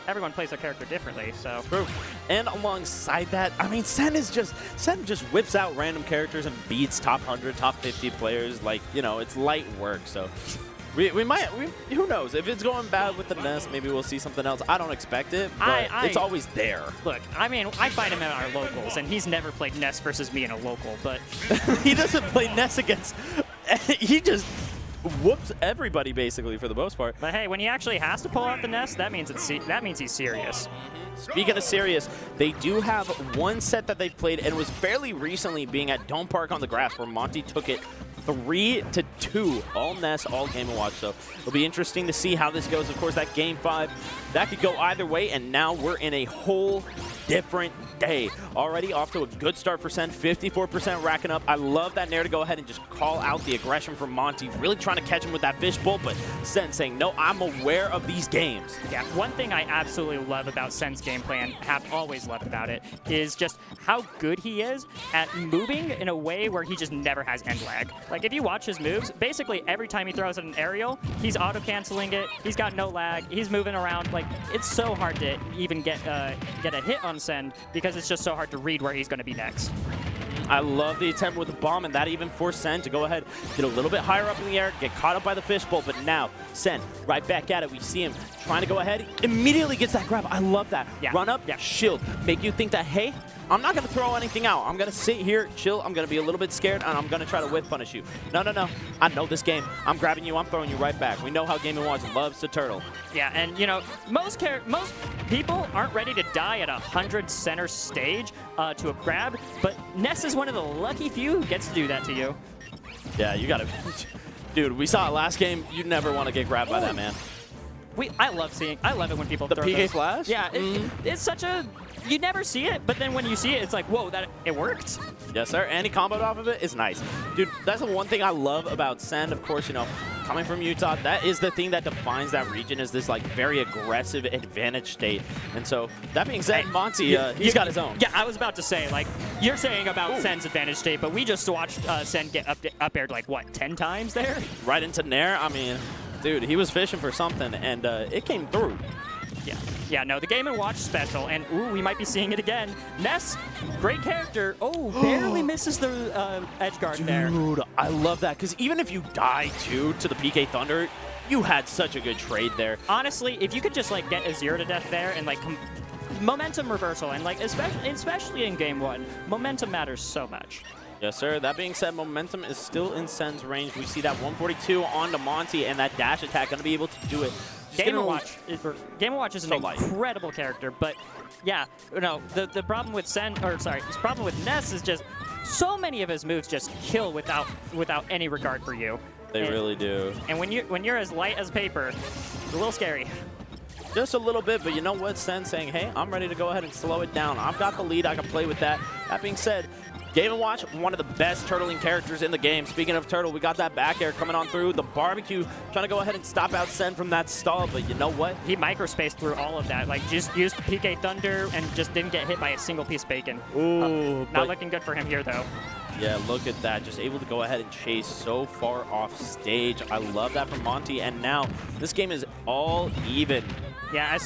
everyone plays their character differently, so. True. And alongside that, I mean, Sen just whips out random characters and beats top 100, top 50 players. Like, you know, it's light work. So we might, who knows? If it's going bad with the Ness, maybe we'll see something else. I don't expect it, but it's always there. Look, I mean, I fight him in our locals, and he's never played Ness versus me in a local, but. He doesn't play Ness against, he just whoops everybody basically for the most part. But hey, when he actually has to pull out the Ness, that means he's serious. Speaking of serious, they do have one set that they've played, and it was fairly recently, being at Dome Park on the grass, where Monte took it 3-2, all Ness, all Game & Watch. So it'll be interesting to see how this goes. Of course, that Game 5, that could go either way, and now we're in a whole different day. Already off to a good start for Sen, 54% racking up. I love that Nair to go ahead and just call out the aggression from Monte, really trying to catch him with that fishbowl, but Sen saying, no, I'm aware of these games. Yeah, one thing I absolutely love about Sen's gameplay, and have always loved about it, is just how good he is at moving in a way where he just never has end lag. Like, if you watch his moves, basically every time he throws at an aerial, he's auto-canceling it, he's got no lag, he's moving around. Like, it's so hard to even get a hit on Sen, because it's just so hard to read where he's going to be next. I love the attempt with the bomb, and that even forced Sen to go ahead, get a little bit higher up in the air, get caught up by the fishbowl, but now Sen right back at it. We see him trying to go ahead, immediately gets that grab. I love that. Yeah. Run up, shield, make you think that, hey, I'm not going to throw anything out. I'm going to sit here, chill. I'm going to be a little bit scared, and I'm going to try to whiff punish you. No, no, no. I know this game. I'm grabbing you. I'm throwing you right back. We know how Game & Watch loves to turtle. Yeah, and, you know, most people aren't ready to die at 100 center stage to a grab, but Ness is one of the lucky few who gets to do that to you. Yeah, you got to. Dude, we saw it last game. You never want to get grabbed by that man. I love it when people the throw PK those. flash? Yeah, it's such a. You never see it, but then when you see it, it's like, whoa, it worked. Yes, sir. And he comboed off of it. It's nice. Dude, that's the one thing I love about Sen. Of course, you know, coming from Utah, that is the thing that defines that region, is this, like, very aggressive advantage state. And so, that being said, Monte, he's got his own. Yeah, I was about to say, like, you're saying about Sen's advantage state, but we just watched Sen get up aired, like, what, 10 times there? Right into Nair. I mean, dude, he was fishing for something, and it came through. Yeah, no, the Game & Watch special, and ooh, we might be seeing it again. Ness, great character. Oh, barely misses the edge guard there. Dude, I love that, because even if you die, too, to the PK Thunder, you had such a good trade there. Honestly, if you could just, like, get a 0 to death there and, like, momentum reversal, and, like, especially in Game 1, momentum matters so much. Yes, sir. That being said, momentum is still in Sen's range. We see that 142 onto Monte, and that dash attack going to be able to do it. Game & Watch is an incredible character, but yeah, no, the problem with the problem with Ness is just so many of his moves just kill without any regard for you. They really do. And when you're as light as paper, it's a little scary. Just a little bit, but you know what? Sen's saying, hey, I'm ready to go ahead and slow it down. I've got the lead. I can play with that. That being said, Game & Watch, one of the best turtling characters in the game. Speaking of turtle, we got that back air coming on through. The barbecue trying to go ahead and stop out Sen from that stall, but you know what? He microspaced through all of that. Like, just used PK Thunder and just didn't get hit by a single piece of bacon. Ooh. Not looking good for him here, though. Yeah, look at that. Just able to go ahead and chase so far off stage. I love that from Monte, and now this game is all even. Yeah,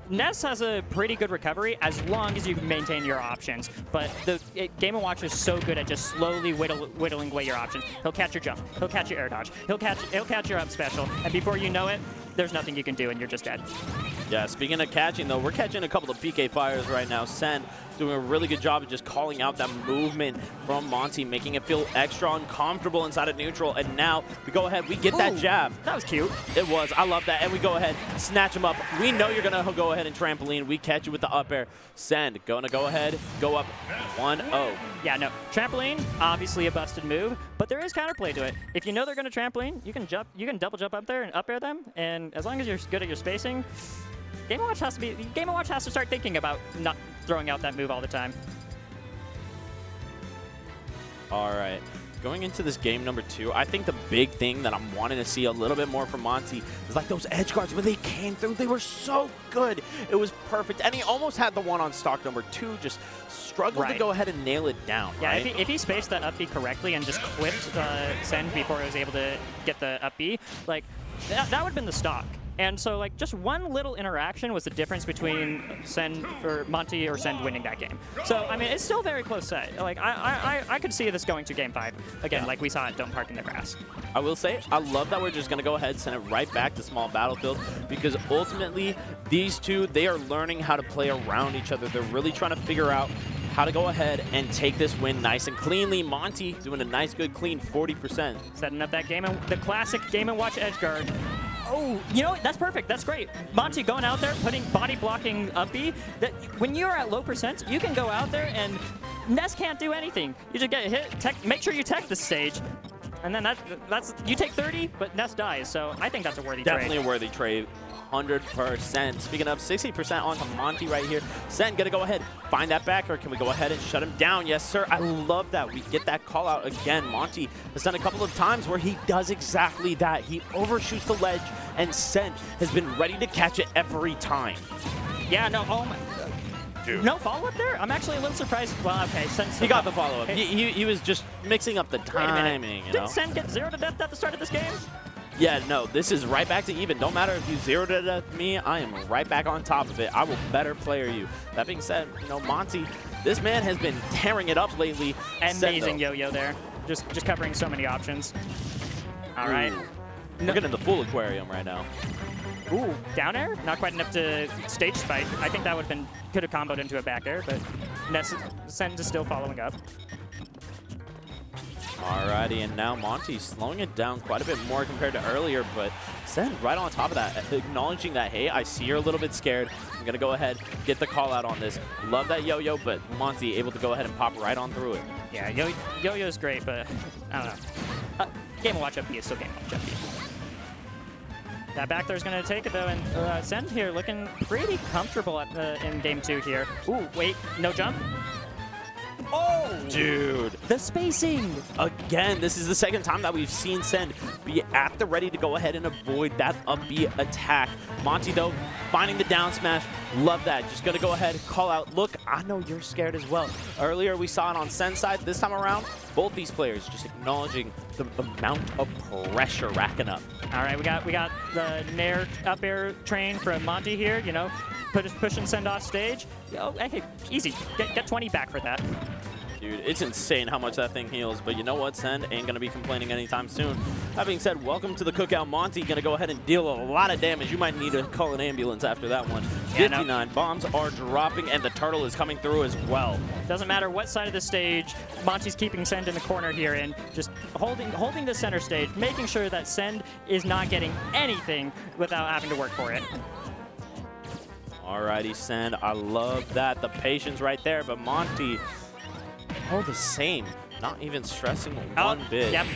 Ness has a pretty good recovery as long as you maintain your options, but the Game & Watch is so good at just slowly whittling away your options. He'll catch your jump, he'll catch your air dodge, he'll catch your up special, and before you know it, there's nothing you can do and you're just dead. Yeah, speaking of catching though, we're catching a couple of PK fires right now. Sen doing a really good job of just calling out that movement from Monte, making it feel extra uncomfortable inside of neutral, and now we go ahead, we get that jab. That was cute. It was. I love that. And we go ahead, snatch him up. We know you're going to go ahead and trampoline. We catch you with the up air. Sen, going to go ahead, go up 1-0. Yeah, no. Trampoline, obviously a busted move, but there is counterplay to it. If you know they're going to trampoline, you can double jump up there and up air them, and as long as you're good at your spacing, Game & Watch has to start thinking about not throwing out that move all the time. All right. Going into this game number 2, I think the big thing that I'm wanting to see a little bit more from Monte is like those edge guards when they came through. They were so good. It was perfect. And he almost had the one on stock number 2, just struggled to go ahead and nail it down. Yeah, right? if he spaced that up B correctly and just clipped Sen before he was able to get the up B, like that would have been the stock. And so, like, just one little interaction was the difference between Monte or Send winning that game. So, I mean, it's still a very close set. Like, I could see this going to Game 5 again, like we saw at Don't Park in the Grass. I will say, I love that we're just going to go ahead and send it right back to Small Battlefield, because ultimately, these two, they are learning how to play around each other. They're really trying to figure out how to go ahead and take this win nice and cleanly. Monte doing a nice, good, clean 40%. Setting up that the classic Game & Watch edge guard. Oh, you know what? That's perfect. That's great. Monte going out there, putting body blocking up B. That when you're at low percent, you can go out there and Ness can't do anything. You just get hit. Make sure you tech the stage, and then that's you take 30, but Ness dies. So I think that's a worthy trade. Definitely a worthy trade. 100%. Speaking of 60% onto Monte right here. Sen gonna go ahead, find that back, or can we go ahead and shut him down? Yes, sir. I love that. We get that call out again. Monte has done a couple of times where he does exactly that. He overshoots the ledge, and Sen has been ready to catch it every time. Yeah, no, oh my. Dude. No follow-up there? I'm actually a little surprised. Well, okay, Sen. He got the follow-up. He was just mixing up the timing. Did Sen get 0 to death at the start of this game? Yeah, no, this is right back to even. Don't matter if you 0 to death me, I am right back on top of it. I will better player you. That being said, you know, Monte, this man has been tearing it up lately. Amazing yo-yo there. Just covering so many options. All right. We're getting the full aquarium right now. Ooh, down air? Not quite enough to stage spike. I think that could have comboed into a back air, but Sen is still following up. Alrighty, and now Monte's slowing it down quite a bit more compared to earlier, but Sen right on top of that, acknowledging that, hey, I see you're a little bit scared. I'm going to go ahead, get the call out on this. Love that yo-yo, but Monte able to go ahead and pop right on through it. Yeah, yo-yo's great, but I don't know. Game & Watch up B is still Game & Watch up B. That back there's going to take it, though, and Sen here looking pretty comfortable in Game 2 here. Ooh, wait, no jump? Oh! Dude. The spacing! Again, this is the second time that we've seen Sen be at the ready to go ahead and avoid that up B attack. Monte, though, finding the down smash. Love that. Just going to go ahead and call out. Look, I know you're scared as well. Earlier, we saw it on Sen's side. This time around, both these players just acknowledging the amount of pressure racking up. All right, we got the Nair up air train from Monte here, you know, push and send off stage. Oh, hey, easy. Get 20 back for that. Dude, it's insane how much that thing heals, but you know what? Send ain't going to be complaining anytime soon. That being said, welcome to the cookout. Monte going to go ahead and deal a lot of damage. You might need to call an ambulance after that one. Yeah, 59 bombs are dropping, and the turtle is coming through as well. Doesn't matter what side of the stage, Monte's keeping Send in the corner here and just holding the center stage, making sure that Send is not getting anything without having to work for it. Alrighty, Send. I love that. The patience right there, but Monte... Oh, the same. Not even stressing one bit. Yep.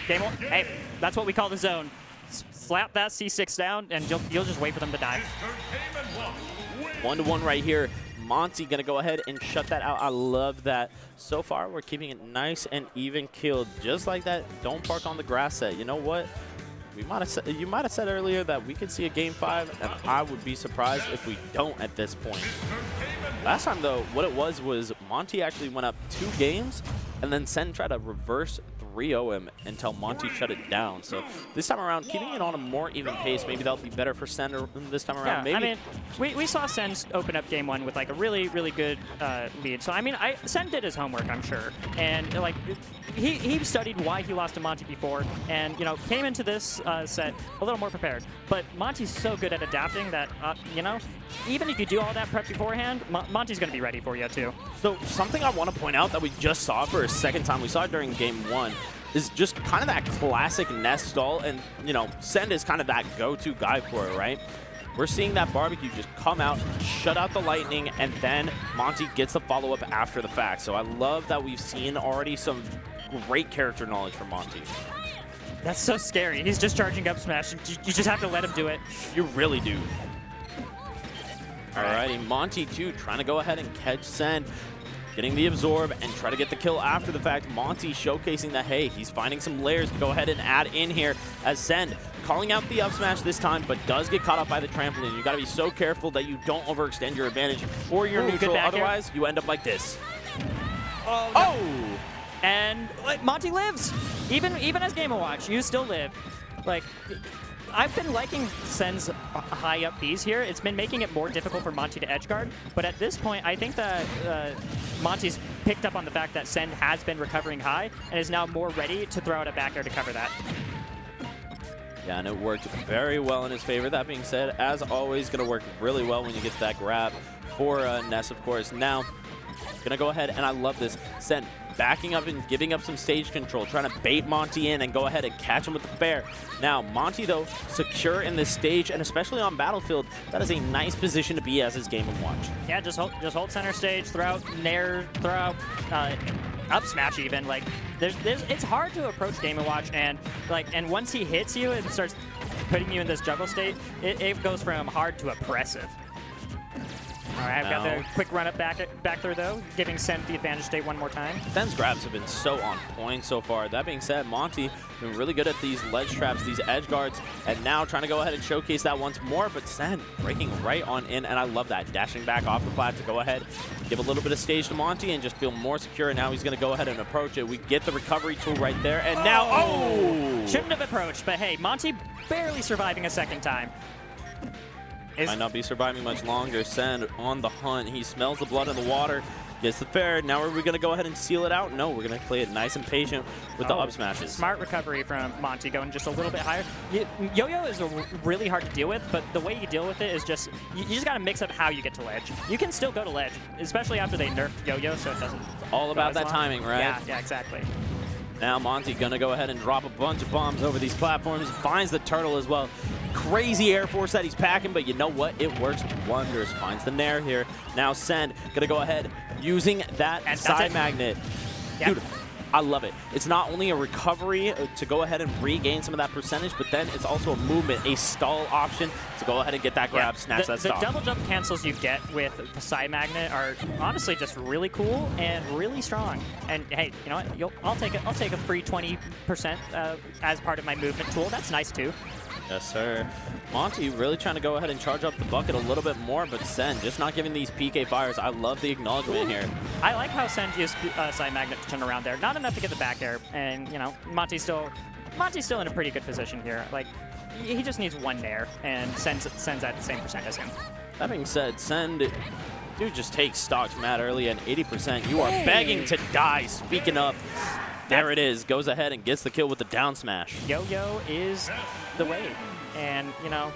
Game on. Hey, that's what we call the zone. Slap that C6 down, and you'll just wait for them to die. 1-1 right here. Monte going to go ahead and shut that out. I love that. So far, we're keeping it nice and even killed. Just like that Don't Park on the Grass set. You know what? You might have said earlier that we could see a Game 5, and I would be surprised if we don't at this point. Last time, though, what it was Monte actually went up 2 games, and then Sen tried to reverse 3-0 him until Monte shut it down. So this time around, keeping it on a more even pace, maybe that'll be better for Sen this time around. Yeah, maybe. I mean, we saw Sen open up Game 1 with like a really, really good lead. So I mean, Sen did his homework, I'm sure, and like he studied why he lost to Monte before, and you know came into this set a little more prepared. But Monte's so good at adapting that you know, even if you do all that prep beforehand, Monte's going to be ready for you too. So something I want to point out that we just saw for a second time, we saw it during Game 1, is just kind of that classic Ness stall, and you know, Send is kind of that go-to guy for it, right? We're seeing that barbecue just come out, shut out the lightning, and then Monte gets the follow-up after the fact. So I love that we've seen already some great character knowledge from Monte. That's so scary. He's just charging up smash. You just have to let him do it. You really do. Alrighty, Monte too, trying to go ahead and catch Send. Getting the absorb and try to get the kill after the fact. Monte showcasing that, hey, he's finding some layers to go ahead and add in here as Send calling out the up smash this time, but does get caught up by the trampoline. You got to be so careful that you don't overextend your advantage or your neutral. Otherwise, you end up like this. Oh! No. Oh! And like, Monte lives. Even as Game & Watch, you still live. Like, I've been liking Sen's high up Bs here. It's been making it more difficult for Monte to edgeguard, but at this point, I think that Monte's picked up on the fact that Sen has been recovering high and is now more ready to throw out a back air to cover that. Yeah, and it worked very well in his favor. That being said, as always, going to work really well when you get that grab for Ness, of course. Now, going to go ahead, and I love this. Sen backing up and giving up some stage control, trying to bait Monte in and go ahead and catch him with the fair. Now, Monte, though, secure in this stage, and especially on Battlefield, that is a nice position to be as his game of watch. Yeah, just hold center stage, throw out Nair, throw out up smash even. Like, it's hard to approach Game & Watch, and once he hits you and starts putting you in this juggle state, it goes from hard to oppressive. All right, I've got the quick run up back through though, giving Sen the advantage state one more time. Sen's grabs have been so on point so far. That being said, Monte been really good at these ledge traps, these edge guards, and now trying to go ahead and showcase that once more, but Sen breaking right on in, and I love that. Dashing back off the plat to go ahead, give a little bit of stage to Monte and just feel more secure, and now he's going to go ahead and approach it. We get the recovery tool right there, and now, Shouldn't have approached, but hey, Monte barely surviving a second time. Might not be surviving much longer. Sen on the hunt. He smells the blood in the water. Gets the fair. Now are we going to go ahead and seal it out? No, we're going to play it nice and patient with the up smashes. Smart recovery from Monte, going just a little bit higher. Yo-yo is really hard to deal with, but the way you deal with it is just, you just got to mix up how you get to ledge. You can still go to ledge, especially after they nerfed Yo-yo, so it doesn't It's all about that timing, right? Yeah, exactly. Now Monte going to go ahead and drop a bunch of bombs over these platforms. Finds the turtle as well. Crazy air force that he's packing, but you know what? It works wonders. Finds the Nair here. Now Sen going to go ahead using that side magnet. Yep. Dude, I love it. It's not only a recovery to go ahead and regain some of that percentage, but then it's also a movement, a stall option to go ahead and get that grab, snatch that stock. The double jump cancels you get with the side magnet are honestly just really cool and really strong. And hey, you know what? I'll take a free 20% as part of my movement tool. That's nice too. Yes, sir. Monte really trying to go ahead and charge up the bucket a little bit more, but Sen just not giving these PK fires. I love the acknowledgement here. I like how Sen used side magnet to turn around there. Not enough to get the back air, and you know, Monte's still in a pretty good position here. Like, he just needs one Nair, and Sen's at the same percent as him. That being said, Sen, dude, just takes stocks mad early at 80%. You are begging to die. Speaking up. There it is. Goes ahead and gets the kill with the down smash. Yo-yo is the way. And, you know,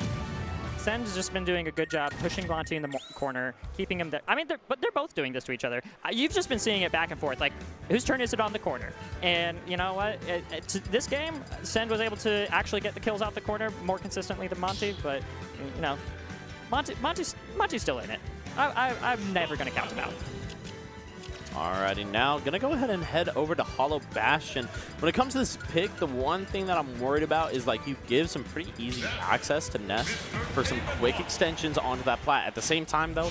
Sen's just been doing a good job pushing Monte in the corner, keeping him there. I mean, they're both doing this to each other. You've just been seeing it back and forth. Like, whose turn is it on the corner? And you know what? This game, Sen was able to actually get the kills out the corner more consistently than Monte, but, you know, Monte's still in it. I'm never going to count him out. Alrighty, now gonna go ahead and head over to Hollow Bastion. When it comes to this pick, the one thing that I'm worried about is like you give some pretty easy access to Ness for some quick extensions onto that plat. At the same time though,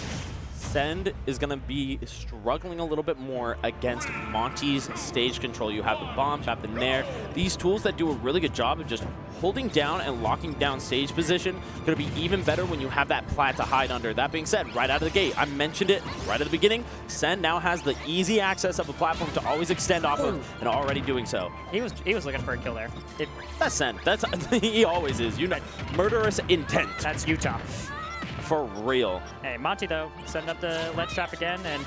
Sen is going to be struggling a little bit more against Monte's stage control. You have the bombs, you have the Nair. These tools that do a really good job of just holding down and locking down stage position. Going to be even better when you have that plat to hide under. That being said, right out of the gate, I mentioned it right at the beginning, Sen now has the easy access of a platform to always extend off of, and already doing so. He was looking for a kill there. That's Sen. That's he always is. You know, murderous intent. That's Utah. For real. Hey, Monte, though, setting up the ledge trap again, and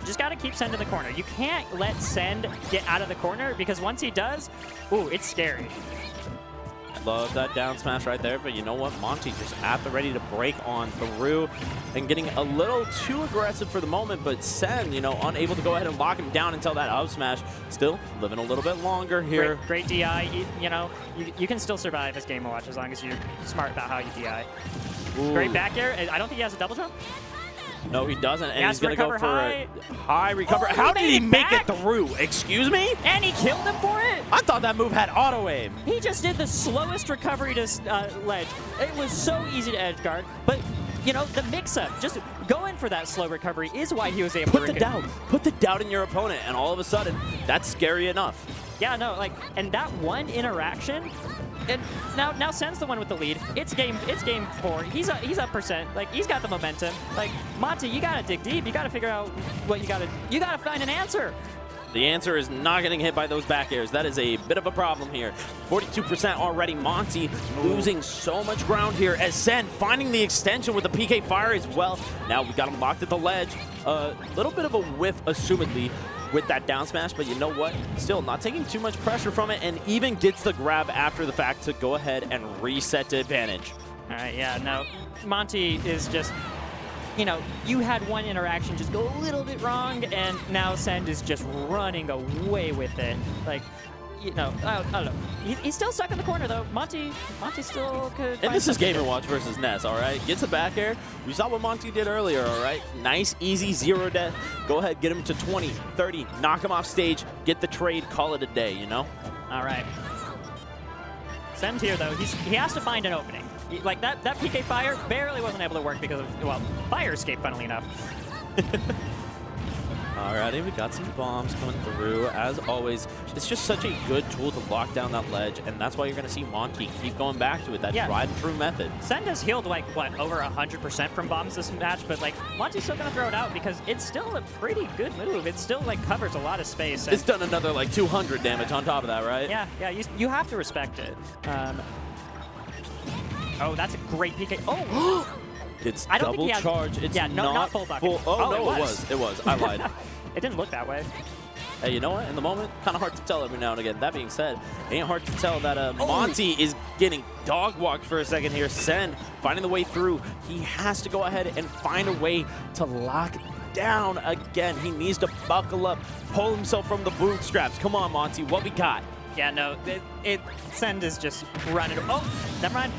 just got to keep Send in the corner. You can't let Send get out of the corner, because once he does, ooh, it's scary. Love that down smash right there, but you know what? Monte just at the ready to break on through and getting a little too aggressive for the moment, but Sen, you know, unable to go ahead and lock him down until that up smash. Still living a little bit longer here. Great DI. You know, you can still survive this Game & Watch as long as you're smart about how you DI. Ooh. Great back air. I don't think he has a double jump. No, he doesn't, and he's going to go for high. a high recover. How did he make it through? Excuse me? And he killed him for it? I thought that move had auto-aim. He just did the slowest recovery to ledge. It was so easy to edge guard, but, you know, the mix-up, just going for that slow recovery is why he was able to put the doubt. Put the doubt in your opponent, and all of a sudden, that's scary enough. Yeah, no, like, and that one interaction, and now Sen's the one with the lead. It's game 4. He's up percent. Like, he's got the momentum. Like, Monte, you gotta dig deep. You gotta figure out what you gotta find an answer. The answer is not getting hit by those back airs. That is a bit of a problem here. 42% already. Monte losing so much ground here as Sen finding the extension with the PK fire as well. Now we got him locked at the ledge. A little bit of a whiff, assumedly, with that down smash, but you know what? Still not taking too much pressure from it, and even gets the grab after the fact to go ahead and reset to advantage. All right, yeah, no. Monte is just, you know, you had one interaction just go a little bit wrong, and now Send is just running away with it. Like, you know, I don't know. He's still stuck in the corner, though. Monte still could. And this is Game & Watch versus Ness, all right? Gets a back air. We saw what Monte did earlier, all right? Nice, easy, 0 death. Go ahead, get him to 20, 30, knock him off stage, get the trade, call it a day, you know? All right. Send here, though, he has to find an opening. Like, that PK fire barely wasn't able to work because of, well, fire escape, funnily enough. Alrighty, we got some bombs coming through. As always, it's just such a good tool to lock down that ledge, and that's why you're going to see Monte keep going back to it, that tried and true method. Send has healed, like, what, over 100% from bombs this match, but, like, Monte's still going to throw it out because it's still a pretty good move. It still, like, covers a lot of space. It's done another, like, 200 damage on top of that, right? Yeah, you have to respect it. Oh, that's a great PK. Oh! It's double charge. It's not full bucket. Oh, no, it was. I lied. It didn't look that way. Hey, you know what? In the moment, kind of hard to tell every now and again. That being said, it ain't hard to tell that Monte is getting dog walked for a second here. Sen finding the way through. He has to go ahead and find a way to lock down again. He needs to buckle up, pull himself from the bootstraps. Come on, Monte. What we got? Yeah, no. Send is just running. Oh, never mind.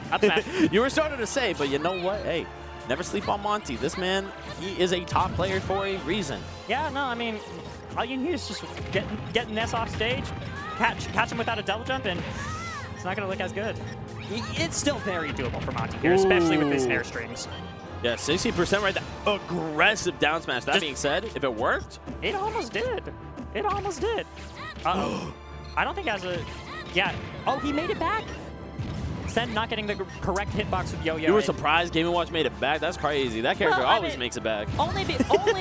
Up smash. You were starting to say, but you know what? Hey, never sleep on Monte. This man, he is a top player for a reason. Yeah, no, I mean, all you need is just get Ness off stage, catch him without a double jump, and it's not going to look as good. It's still very doable for Monte here, especially with his airstreams. Yeah, 60% right there. Aggressive down smash. That being said, if it worked. It almost did. It almost did. Uh-oh. I don't think it has a... Yeah. Oh, he made it back. Sen not getting the correct hitbox with Yo-Yo. You were surprised Game & Watch made it back? That's crazy. That character always makes it back. Only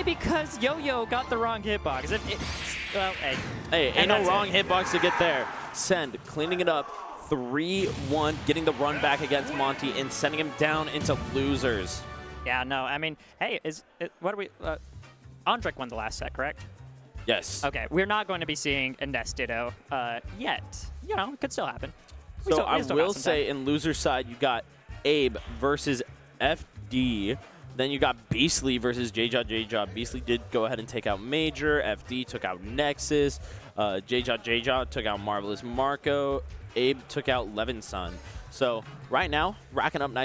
because Yo-Yo got the wrong hitbox. Well, hey. Hey, ain't no wrong hitbox to get there. Send, cleaning it up. 3-1, getting the run back against Monte and sending him down into losers. Yeah, no, I mean, hey, what are we... Andrik won the last set, correct? Yes. Okay, we're not going to be seeing a Ness Ditto yet. You know, it could still happen. So I will say in loser side, you got Abe versus FD. Then you got Beastly versus J-Jaw. Beastly did go ahead and take out Major. FD took out Nexus. J-Jaw took out Marvelous Marco. Abe took out Levinson. So right now, racking up nice